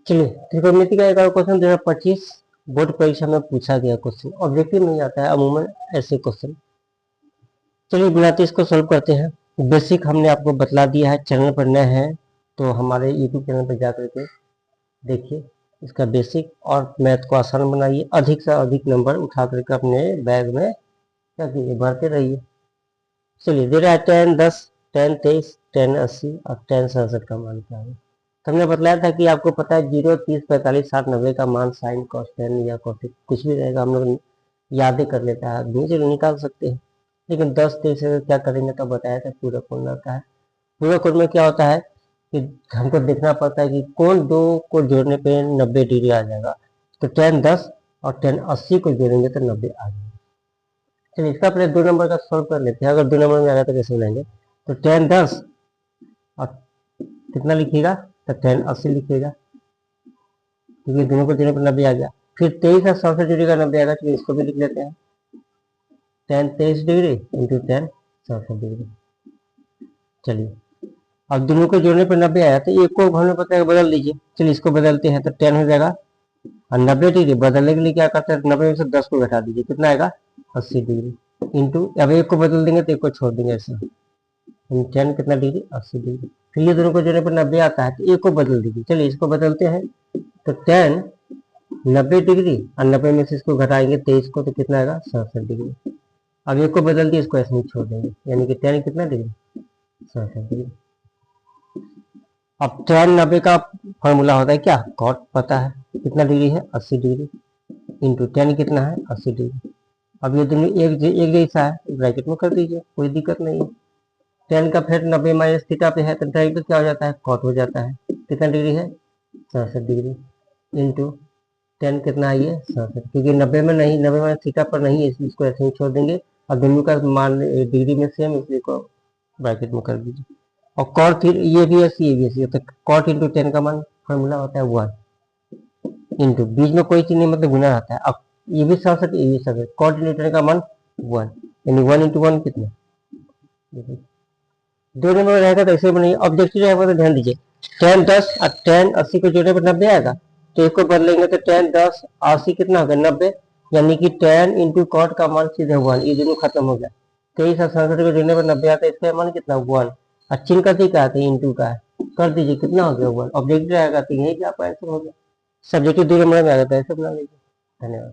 चलिए त्रिकोणमिति का एक और क्वेश्चन 2025 बोर्ड परीक्षा में पूछा गया क्वेश्चन, ऑब्जेक्टिव नहीं आता है अमूमन ऐसे क्वेश्चन। चलिए बनाते इसको सॉल्व करते हैं। बेसिक हमने आपको बतला दिया है, चैनल पर नए हैं तो हमारे यूट्यूब चैनल पर जा करके देखिए इसका बेसिक, और मैथ को आसान बनाइए, अधिक से अधिक नंबर उठा करके अपने बैग में क्या कीजिए, भरते रहिए। चलिए दे रहा है 10, 10, 10, 23, 10, 80 और 10, 67 का मान क्या है। तो हमने बतलाया था कि आपको पता है 0, 30, 45, 60, 90 का मान साइन कॉस टेन या कॉस कुछ भी रहेगा, हम लोग यादें कर लेता है आदमी, चलो निकाल सकते हैं। लेकिन 10, 23 से क्या करेंगे तो बताया था पूरा कोण आता है। पूरा कोण में क्या होता है कि हमको देखना पड़ता है कि कौन दो को जोड़ने पे 90 डिग्री आ जाएगा। तो 10, 10 और 10, 80 को जोड़ेंगे तो 90 आ जाएगा। चलिए इसका पहले 2 नंबर का सॉल्व कर लेते हैं। अगर 2 नंबर में आ गया तो कैसे बनाएंगे, तो 10, 10 और कितना लिखिएगा तो 10, 80 लिखिएगा, क्योंकि दोनों को जोड़ने पर 90 आ गया। फिर 23 और 100 से जुड़ेगा 90 आएगा, तो इसको भी लिख लेते हैं 10, 23 डिग्री इंटू 10, 100 डिग्री। चलिए अब दोनों को जोड़ने पर 90 आया तो एक को हमने पता है बदल दीजिए। चलिए इसको बदलते हैं तो 10 हो जाएगा, और 90 डिग्री बदलने के लिए क्या करते हैं, 90 में से 10 को घटा दीजिए, कितना आएगा 80 डिग्री इंटू, अब एक को बदल देंगे तो एक को छोड़ देंगे ऐसे, 10 कितना डिग्री 80 डिग्री। फिर ये दोनों को जोड़ने पर 90 आता है तो एक को बदल दीजिए। चलिए इसको बदलते हैं तो 10 90 डिग्री और 90 में से इसको घटाएंगे 23 को तो कितना आएगा 67 डिग्री। अब एक को बदल दिए, इसको ऐसे ही छोड़ देंगे, यानी कि 10 कितना डिग्री 67 डिग्री। अब 10 90 का फॉर्मूला होता है क्या, कॉट पता है कितना डिग्री है 80 डिग्री इंटू 10 कितना है 80 डिग्री। अब ये दोनों एक जैसा है, ब्रैकेट में कर दीजिए, कोई दिक्कत नहीं है। 10 का फिर 90 माइनस थीटा पे है तो डायरेक्ट क्या हो जाता है, कॉट हो जाता है, कितना डिग्री है 67 डिग्री इंटू 10 कितना है ये 67, क्योंकि 90 में नहीं, 90 माइनस थीटा पर नहीं है, इसको ऐसे ही छोड़ देंगे। और दोनों का मान डिग्री में सेम, इसलिए को ब्रैकेट में कर दीजिए। और कॉट ये भी ऐसी ये भी ऐसी, तो कॉट इंटू 10 का मान फॉर्मूला होता है 1 इंटू, बीच में कोई चीज नहीं मतलब गुना रहता है। अब ये भी 67 ये भी 67, कॉट इंटू 10 का मान 1, यानी 1 इंटू 1 कितना, 2 नंबर रहेगा तो ऐसे बनाइए। ऑब्जेक्टिव रहेगा तो ध्यान दीजिए 10, 10 और 10 80 को जोड़ने पर 90 आएगा, तो एक को बदलेंगे तो 10, 10 80 कितना होगा 90, यानी कि 10 इंटू कॉट का मान सीधे 1, ये दोनों खत्म हो गया। 23 और 67 को जोड़ने पर 90 आता है, इसका मान कितना 1, और चिन्ह का का है इंटू का है, कर दीजिए कितना हो गया 1। ऑब्जेक्टिव रहेगा तो यही आपका आंसर हो गया। सब्जेक्टिव 2 नंबर में आ जाता है, ऐसे बना लीजिए। धन्यवाद।